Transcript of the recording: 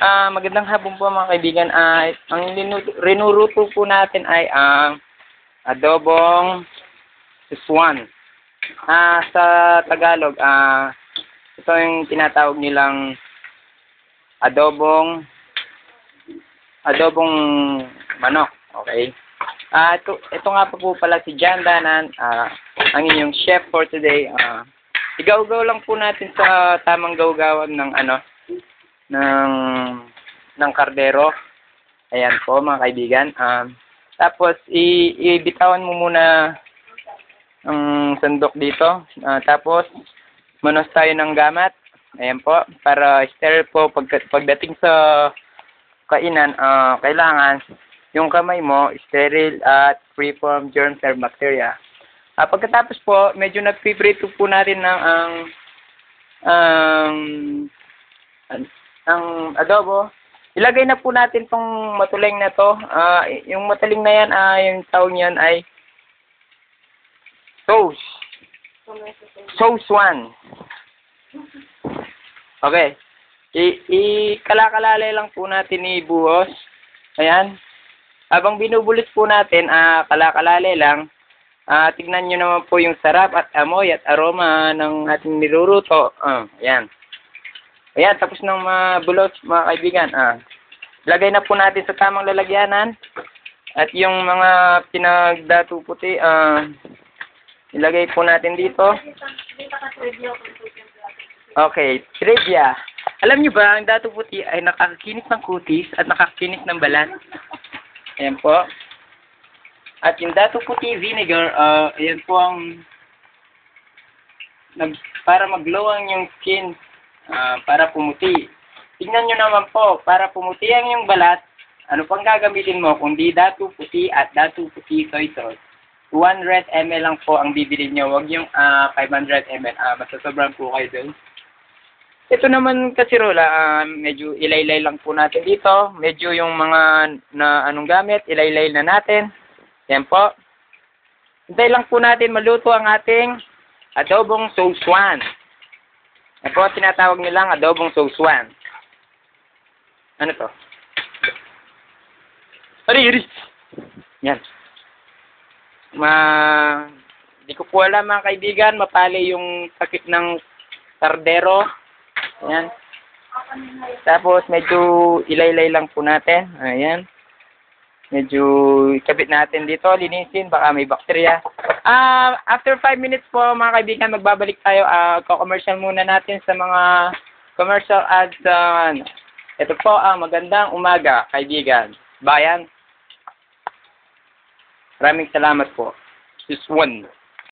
Magandang hapon po mga kaibigan. Ang rinuruto po natin ay adobong siswan. Sa Tagalog, ito yung tinatawag nilang adobong manok. Okay? Ito nga po pala si John Danan, ang inyong chef for today. Igaw-gaw lang po natin sa tamang gawgawan ng kardero. Ayan po mga kaibigan. Tapos ibitawan mo muna ang sandok dito. Tapos manos tayo ng gamat. Ayan po, para sterile po pagdating sa kainan, kailangan yung kamay mo sterile at free from germs or bacteria. Pagkatapos po, medyo nagpiprito po natin ng ang adobo. Ilagay na po natin tong matuling na to. Yung matuling na yan, yung tawag niyan ay sauce. Sauce 1. Okay. Kalakalalay lang po natin ibuhos. Ayan. Habang binubulis po natin, kalakalalay lang. Tignan nyo naman po yung sarap at amoy at aroma ng ating niluluto. Ayan. Ayan, tapos ng mabulot, mga kaibigan. Lagay na po natin sa tamang lalagyanan. At yung mga pinagdato puti, ilagay po natin dito. Okay, trivia. Alam nyo ba, ang dato puti ay nakakakinis ng kutis at nakakakinis ng balat. Ayan po. At yung dato puti vinegar, ayan po ang para mag-glow yung skin. Para pumuti. Tingnan nyo naman po, para pumuti ang yung balat, ano pang gagamitin mo kundi datu puti at datu puti soy sauce. 100 ml lang po ang bibili nyo, wag yung 500 ml. Masasobrang po kayo dun. Ito naman kasirola, medyo ilaylay lang po natin dito. Medyo yung mga anong gamit, ilaylay na natin. Yan po. Hintay lang po natin maluto ang ating adobong sauce 1. Yan po, tinatawag nilang adobong sauce 1. Ano to? Ari! Yan. Di ko po alam mga kaibigan, mapali yung sakit ng kardero. Ayan. Tapos medyo ilaylay lang po natin. Ayan. Medyo ikabit natin dito, linisin, baka may bakterya. After 5 minutes po mga kaibigan, magbabalik tayo. Commercial muna natin sa mga commercial ads. Ito po ang magandang umaga, kaibigan. Bayan. Maraming salamat po. This one.